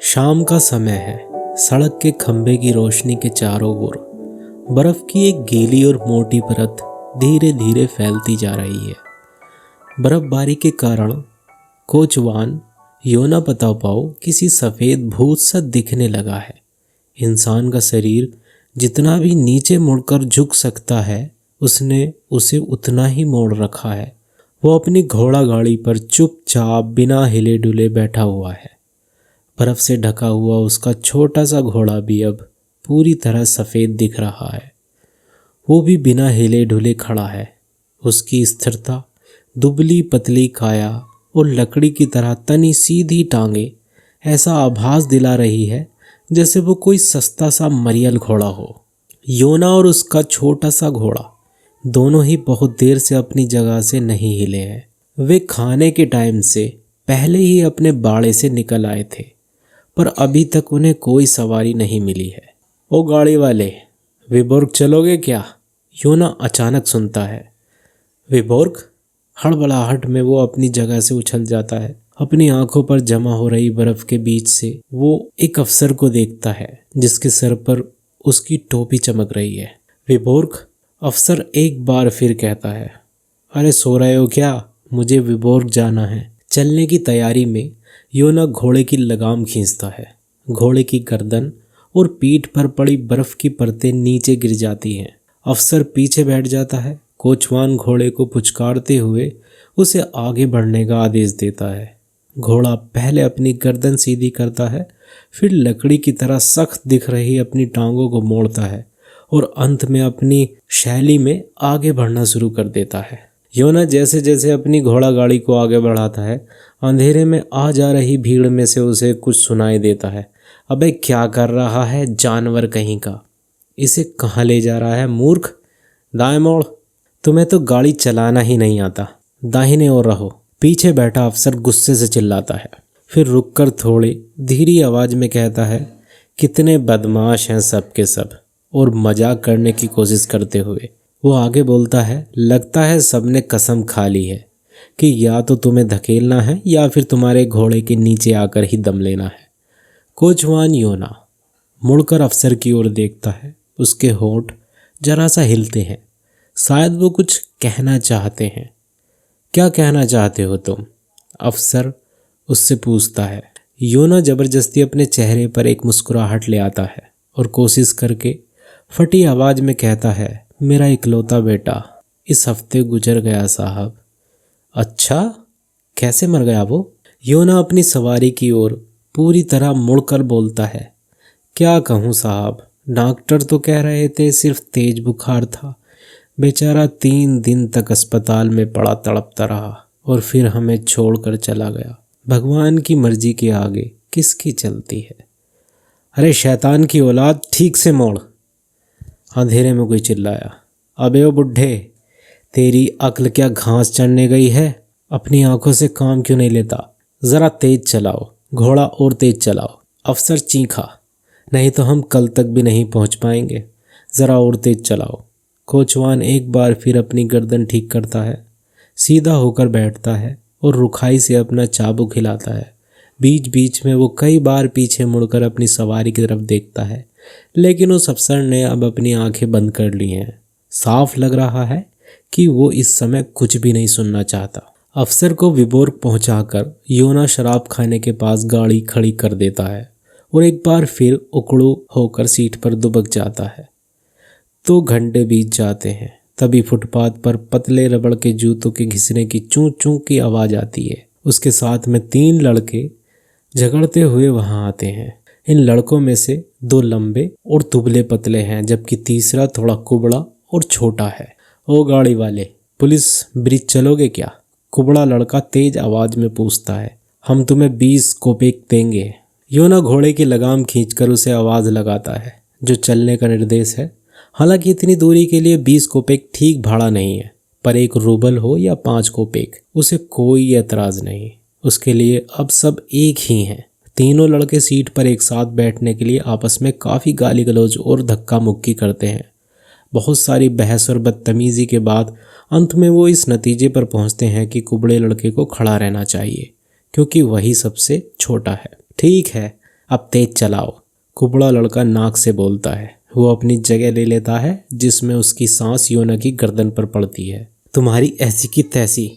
शाम का समय है। सड़क के खंभे की रोशनी के चारों ओर बर्फ की एक गीली और मोटी परत धीरे धीरे फैलती जा रही है। बर्फबारी के कारण कोचवान योना पतापाओ किसी सफ़ेद भूत सा दिखने लगा है। इंसान का शरीर जितना भी नीचे मुड़कर झुक सकता है उसने उसे उतना ही मोड़ रखा है। वो अपनी घोड़ा गाड़ी पर चुपचाप बिना हिले डुले बैठा हुआ है। बर्फ से ढका हुआ उसका छोटा सा घोड़ा भी अब पूरी तरह सफ़ेद दिख रहा है। वो भी बिना हिले डुले खड़ा है। उसकी स्थिरता, दुबली पतली काया और लकड़ी की तरह तनी सीधी टांगे ऐसा आभास दिला रही है जैसे वो कोई सस्ता सा मरियल घोड़ा हो। योना और उसका छोटा सा घोड़ा दोनों ही बहुत देर से अपनी जगह से नहीं हिले हैं। वे खाने के टाइम से पहले ही अपने बाड़े से निकल आए थे, पर अभी तक उन्हें कोई सवारी नहीं मिली है। ओ गाड़ी वाले, विबोर्ग चलोगे क्या? योना अचानक सुनता है। विबोर्ग? हड़बड़ाहट में वो अपनी जगह से उछल जाता है। अपनी आंखों पर जमा हो रही बर्फ के बीच से वो एक अफसर को देखता है जिसके सर पर उसकी टोपी चमक रही है। विबोर्ग? अफसर एक बार फिर कहता है। अरे सो रहे हो क्या? मुझे विबोर्ग जाना है। चलने की तैयारी में योना घोड़े की लगाम खींचता है। घोड़े की गर्दन और पीठ पर पड़ी बर्फ की परतें नीचे गिर जाती हैं। अफसर पीछे बैठ जाता है। कोचवान घोड़े को पुचकारते हुए उसे आगे बढ़ने का आदेश देता है। घोड़ा पहले अपनी गर्दन सीधी करता है, फिर लकड़ी की तरह सख्त दिख रही अपनी टांगों को मोड़ता है और अंत में अपनी शैली में आगे बढ़ना शुरू कर देता है। योना जैसे जैसे अपनी घोड़ा गाड़ी को आगे बढ़ाता है, अंधेरे में आ जा रही भीड़ में से उसे कुछ सुनाई देता है। अबे क्या कर रहा है जानवर कहीं का? इसे कहाँ ले जा रहा है मूर्ख? दाएं मोड़। तुम्हें तो गाड़ी चलाना ही नहीं आता, दाहिने ओर रहो। पीछे बैठा अफसर गुस्से से चिल्लाता है, फिर रुककर थोड़ी धीरी आवाज में कहता है, कितने बदमाश हैं सब के सब। और मजाक करने की कोशिश करते हुए वो आगे बोलता है, लगता है सबने कसम खा ली है कि या तो तुम्हें धकेलना है या फिर तुम्हारे घोड़े के नीचे आकर ही दम लेना है। कोचवान योना मुड़कर अफसर की ओर देखता है। उसके होंठ जरा सा हिलते हैं, शायद वो कुछ कहना चाहते हैं। क्या कहना चाहते हो तुम? अफसर उससे पूछता है। योना जबरदस्ती अपने चेहरे पर एक मुस्कुराहट ले आता है और कोशिश करके फटी आवाज में कहता है, मेरा इकलौता बेटा इस हफ्ते गुजर गया साहब। अच्छा, कैसे मर गया वो? योना अपनी सवारी की ओर पूरी तरह मुड़कर बोलता है, क्या कहूँ साहब, डॉक्टर तो कह रहे थे सिर्फ तेज बुखार था। बेचारा 3 दिन तक अस्पताल में पड़ा तड़पता रहा और फिर हमें छोड़कर चला गया। भगवान की मर्जी के आगे किसकी चलती है? अरे शैतान की औलाद, ठीक से मोड़। अंधेरे में कोई चिल्लाया। अबे ओ बुढ़े, तेरी अक्ल क्या घास चढ़ने गई है? अपनी आंखों से काम क्यों नहीं लेता? ज़रा तेज चलाओ, घोड़ा और तेज चलाओ। अफसर चीखा, नहीं तो हम कल तक भी नहीं पहुंच पाएंगे। ज़रा और तेज चलाओ। कोचवान एक बार फिर अपनी गर्दन ठीक करता है, सीधा होकर बैठता है और रुखाई से अपना चाबुक हिलाता है। बीच बीच में वो कई बार पीछे मुड़कर अपनी सवारी की तरफ देखता है, लेकिन उस अफसर ने अब अपनी आंखें बंद कर ली हैं। साफ लग रहा है कि वो इस समय कुछ भी नहीं सुनना चाहता। अफसर को विबोर्ग पहुंचाकर योना शराब खाने के पास गाड़ी खड़ी कर देता है और एक बार फिर उकड़ू होकर सीट पर दुबक जाता है। 2 घंटे बीत जाते हैं। तभी फुटपाथ पर पतले रबड़ के जूतों के घिसने की चूं चूं की आवाज़ आती है। उसके साथ में 3 लड़के झगड़ते हुए वहां आते हैं। इन लड़कों में से 2 लंबे और दुबले पतले हैं, जबकि तीसरा थोड़ा कुबड़ा और छोटा है। ओ गाड़ी वाले, पुलिस ब्रिज चलोगे क्या? कुबड़ा लड़का तेज आवाज में पूछता है। हम तुम्हें 20 कोपेक देंगे। योना घोड़े की लगाम खींचकर उसे आवाज लगाता है, जो चलने का निर्देश है। हालांकि इतनी दूरी के लिए 20 कोपेक ठीक भाड़ा नहीं है, पर 1 रूबल हो या 5 कोपेक उसे कोई एतराज नहीं। उसके लिए अब सब एक ही हैं। तीनों लड़के सीट पर एक साथ बैठने के लिए आपस में काफ़ी गाली गलौज और धक्का मुक्की करते हैं। बहुत सारी बहस और बदतमीजी के बाद अंत में वो इस नतीजे पर पहुंचते हैं कि कुबड़े लड़के को खड़ा रहना चाहिए, क्योंकि वही सबसे छोटा है। ठीक है, अब तेज चलाओ। कुबड़ा लड़का नाक से बोलता है। वो अपनी जगह ले लेता है जिसमें उसकी सांस योना की गर्दन पर पड़ती है। तुम्हारी ऐसी की तैसी,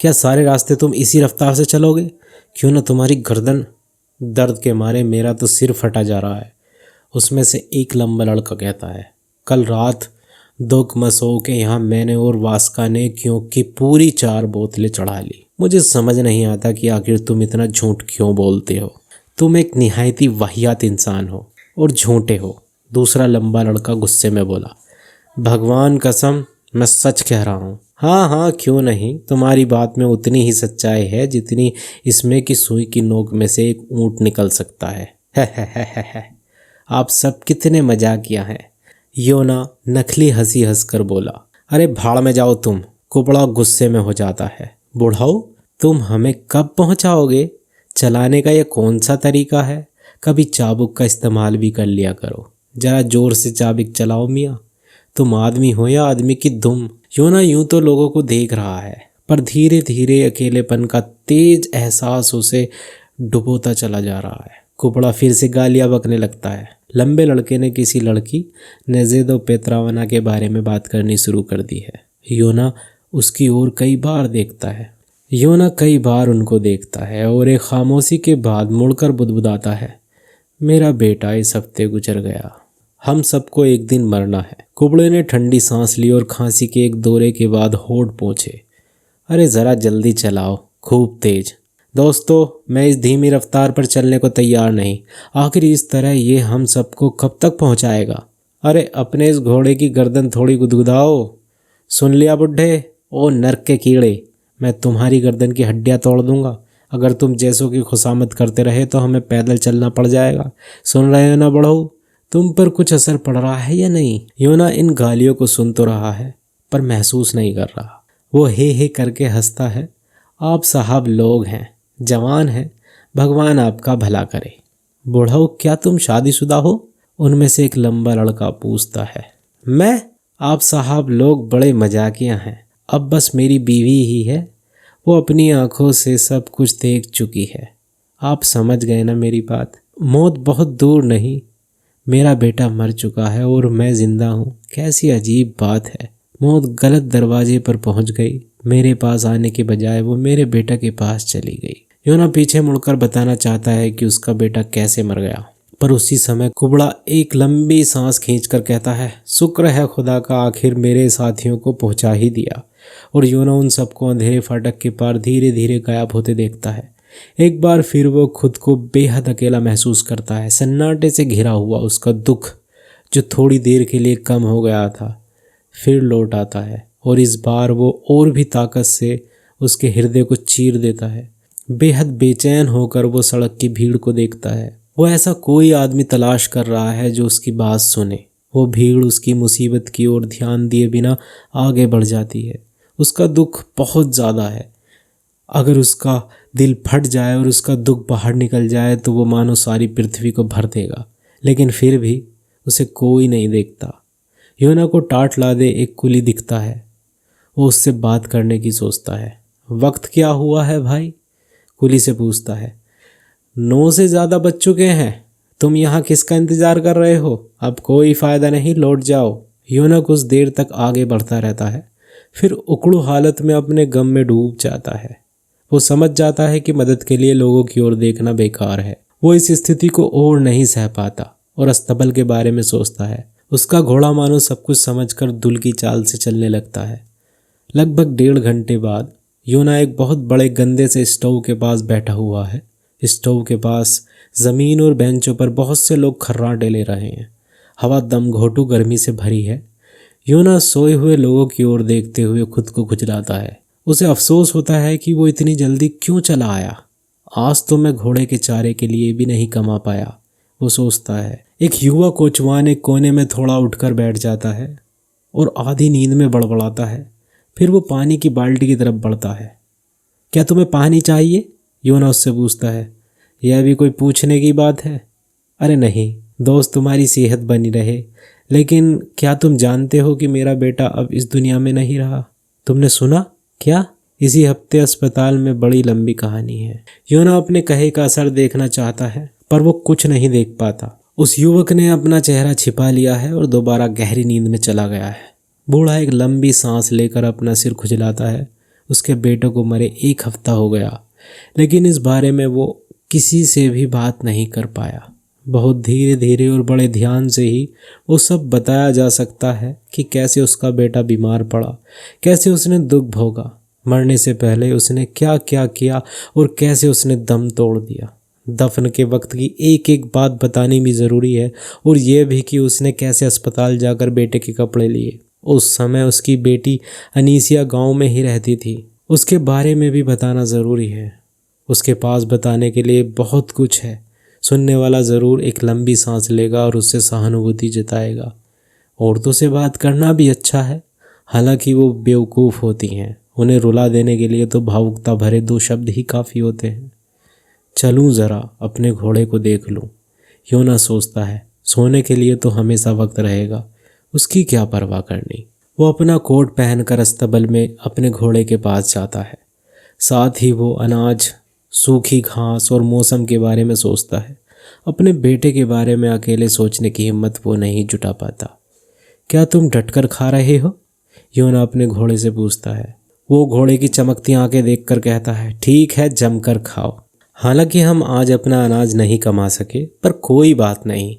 क्या सारे रास्ते तुम इसी रफ्तार से चलोगे? क्यों ना तुम्हारी गर्दन। दर्द के मारे मेरा तो सिर फटा जा रहा है, उसमें से एक लंबा लड़का कहता है। कल रात दुख मसो के यहाँ मैंने और वास्का ने क्योंकि पूरी 4 बोतलें चढ़ा ली। मुझे समझ नहीं आता कि आखिर तुम इतना झूठ क्यों बोलते हो। तुम एक निहायती वाहियात इंसान हो और झूठे हो। दूसरा लंबा लड़का गुस्से में बोला। भगवान कसम, मैं सच कह रहा हूँ। हाँ हाँ, क्यों नहीं, तुम्हारी बात में उतनी ही सच्चाई है जितनी इसमें कि सुई की नोक में से एक ऊँट निकल सकता है। आप सब कितने मजाकिया हैं। योना नकली हंसी हंसकर बोला। अरे भाड़ में जाओ तुम। कुबड़ा गुस्से में हो जाता है। बुढ़ाऊ, तुम हमें कब पहुंचाओगे? चलाने का ये कौन सा तरीका है? कभी चाबुक का इस्तेमाल भी कर लिया करो। जरा जोर से चाबुक चलाओ मियाँ। तुम आदमी हो या आदमी की दुम? योना यूं तो लोगों को देख रहा है, पर धीरे धीरे अकेलेपन का तेज एहसास उसे डुबोता चला जा रहा है। कुबड़ा फिर से गालियां बकने लगता है। लंबे लड़के ने किसी लड़की नेज़ेदो पेत्रावना के बारे में बात करनी शुरू कर दी है। योना उसकी ओर कई बार देखता है। योना कई बार उनको देखता है और एक खामोशी के बाद मुड़कर बुदबुदाता है। मेरा बेटा इस हफ्ते गुजर गया। हम सबको एक दिन मरना है। कुबड़े ने ठंडी सांस ली और खांसी के एक दौरे के बाद होठ पोंछे। अरे ज़रा जल्दी चलाओ, खूब तेज। दोस्तों, मैं इस धीमी रफ्तार पर चलने को तैयार नहीं। आखिर इस तरह ये हम सबको कब तक पहुंचाएगा? अरे अपने इस घोड़े की गर्दन थोड़ी गुदगुदाओ। सुन लिया बुड्ढे? ओ नर्क के कीड़े, मैं तुम्हारी गर्दन की हड्डियां तोड़ दूंगा। अगर तुम जैसों की खुशामद करते रहे तो हमें पैदल चलना पड़ जाएगा। सुन रहे हो ना बढ़ऊ? तुम पर कुछ असर पड़ रहा है या नहीं? योना इन गालियों को सुन तो रहा है पर महसूस नहीं कर रहा। वो हे करके हंसता है। आप साहब लोग हैं, जवान हैं, भगवान आपका भला करे। बूढ़ऊ, क्या तुम शादीशुदा हो? उनमें से एक लंबा लड़का पूछता है। मैं? आप साहब लोग बड़े मजाकिया हैं। अब बस मेरी बीवी ही है। वो अपनी आंखों से सब कुछ देख चुकी है। आप समझ गए ना मेरी बात? मौत बहुत दूर नहीं। मेरा बेटा मर चुका है और मैं जिंदा हूँ। कैसी अजीब बात है। मौत गलत दरवाजे पर पहुंच गई। मेरे पास आने के बजाय वो मेरे बेटा के पास चली गई। योना पीछे मुड़कर बताना चाहता है कि उसका बेटा कैसे मर गया, पर उसी समय कुबड़ा एक लंबी सांस खींचकर कहता है, शुक्र है खुदा का, आखिर मेरे साथियों को पहुंचा ही दिया। और योना उन सबको अंधेरे फाटक के पार धीरे धीरे गायब होते देखता है। एक बार फिर वो खुद को बेहद अकेला महसूस करता है। सन्नाटे से घिरा हुआ उसका दुख, जो थोड़ी देर के लिए कम हो गया था, फिर लौट आता है और इस बार वो और भी ताकत से उसके हृदय को चीर देता है। बेहद बेचैन होकर वो सड़क की भीड़ को देखता है। वो ऐसा कोई आदमी तलाश कर रहा है जो उसकी बात सुने। वो भीड़ उसकी मुसीबत की ओर ध्यान दिए बिना आगे बढ़ जाती है। उसका दुख बहुत ज़्यादा है। अगर उसका दिल फट जाए और उसका दुख बाहर निकल जाए तो वो मानो सारी पृथ्वी को भर देगा, लेकिन फिर भी उसे कोई नहीं देखता। योना को टाट लादे एक कुली दिखता है। वो उससे बात करने की सोचता है। वक्त क्या हुआ है भाई? कुली से पूछता है। 9 से ज़्यादा बज चुके हैं। तुम यहाँ किसका इंतज़ार कर रहे हो? अब कोई फ़ायदा नहीं, लौट जाओ। योना कुछ देर तक आगे बढ़ता रहता है, फिर उकड़ू हालत में अपने गम में डूब जाता है। वो समझ जाता है कि मदद के लिए लोगों की ओर देखना बेकार है। वो इस स्थिति को और नहीं सह पाता और अस्तबल के बारे में सोचता है। उसका घोड़ा मानो सब कुछ समझकर दुल की चाल से चलने लगता है। लगभग 1.5 घंटे बाद योना एक बहुत बड़े गंदे से स्टोव के पास बैठा हुआ है। स्टोव के पास ज़मीन और बेंचों पर बहुत से लोग खर्राटे ले रहे हैं। हवा दम घोटू गर्मी से भरी है। योना सोए हुए लोगों की ओर देखते हुए खुद को खुजलाता है। उसे अफसोस होता है कि वो इतनी जल्दी क्यों चला आया। आज तो मैं घोड़े के चारे के लिए भी नहीं कमा पाया, वो सोचता है। एक युवा कोचवान एक कोने में थोड़ा उठकर बैठ जाता है और आधी नींद में बड़बड़ाता है। फिर वो पानी की बाल्टी की तरफ बढ़ता है। क्या तुम्हें पानी चाहिए? योना उससे पूछता है। यह भी कोई पूछने की बात है? अरे नहीं दोस्त, तुम्हारी सेहत बनी रहे। लेकिन क्या तुम जानते हो कि मेरा बेटा अब इस दुनिया में नहीं रहा? तुमने सुना क्या? इसी हफ्ते अस्पताल में बड़ी लंबी कहानी है। योना अपने कहे का असर देखना चाहता है, पर वो कुछ नहीं देख पाता। उस युवक ने अपना चेहरा छिपा लिया है और दोबारा गहरी नींद में चला गया है। बूढ़ा एक लंबी सांस लेकर अपना सिर खुजलाता है। उसके बेटे को मरे 1 हफ्ता हो गया, लेकिन इस बारे में वो किसी से भी बात नहीं कर पाया। बहुत धीरे धीरे और बड़े ध्यान से ही वो सब बताया जा सकता है कि कैसे उसका बेटा बीमार पड़ा, कैसे उसने दुख भोगा, मरने से पहले उसने क्या क्या किया और कैसे उसने दम तोड़ दिया। दफन के वक्त की एक एक बात बतानी भी ज़रूरी है, और ये भी कि उसने कैसे अस्पताल जाकर बेटे के कपड़े लिए। उस समय उसकी बेटी अनीसिया गांव में ही रहती थी। उसके बारे में भी बताना ज़रूरी है। उसके पास बताने के लिए बहुत कुछ है। सुनने वाला ज़रूर एक लंबी सांस लेगा और उससे सहानुभूति जताएगा। औरतों से बात करना भी अच्छा है, हालांकि वो बेवकूफ़ होती हैं। उन्हें रुला देने के लिए तो भावुकता भरे 2 शब्द ही काफ़ी होते हैं। चलूँ ज़रा अपने घोड़े को देख लूँ, योना सोचता है। सोने के लिए तो हमेशा वक्त रहेगा, उसकी क्या परवाह करनी। वो अपना कोट पहनकर अस्तबल में अपने घोड़े के पास जाता है। साथ ही वो अनाज, सूखी घास और मौसम के बारे में सोचता है। अपने बेटे के बारे में अकेले सोचने की हिम्मत वो नहीं जुटा पाता। क्या तुम डटकर खा रहे हो? योना अपने घोड़े से पूछता है। वो घोड़े की चमकती आंखें देखकर कहता है, ठीक है, जमकर खाओ। हालांकि हम आज अपना अनाज नहीं कमा सके, पर कोई बात नहीं,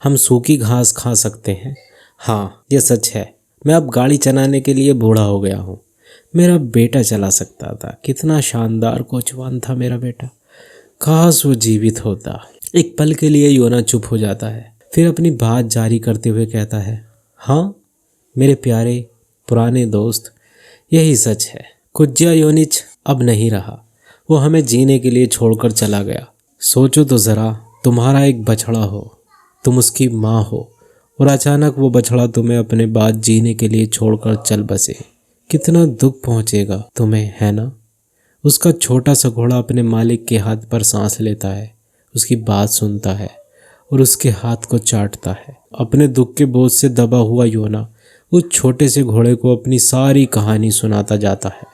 हम सूखी घास खा सकते हैं। हाँ, ये सच है, मैं अब गाड़ी चलाने के लिए बूढ़ा हो गया हूँ। मेरा बेटा चला सकता था। कितना शानदार कोचवान था मेरा बेटा, काश वो जीवित होता। एक पल के लिए योना चुप हो जाता है, फिर अपनी बात जारी करते हुए कहता है, हाँ मेरे प्यारे पुराने दोस्त, यही सच है। कुज्या योनिच अब नहीं रहा, वो हमें जीने के लिए छोड़कर चला गया। सोचो तो ज़रा, तुम्हारा एक बछड़ा हो, तुम उसकी माँ हो, और अचानक वो बछड़ा तुम्हें अपने बाद जीने के लिए छोड़कर चल बसे। कितना दुख पहुँचेगा तुम्हें, है ना? उसका छोटा सा घोड़ा अपने मालिक के हाथ पर सांस लेता है, उसकी बात सुनता है और उसके हाथ को चाटता है। अपने दुख के बोझ से दबा हुआ योना उस छोटे से घोड़े को अपनी सारी कहानी सुनाता जाता है।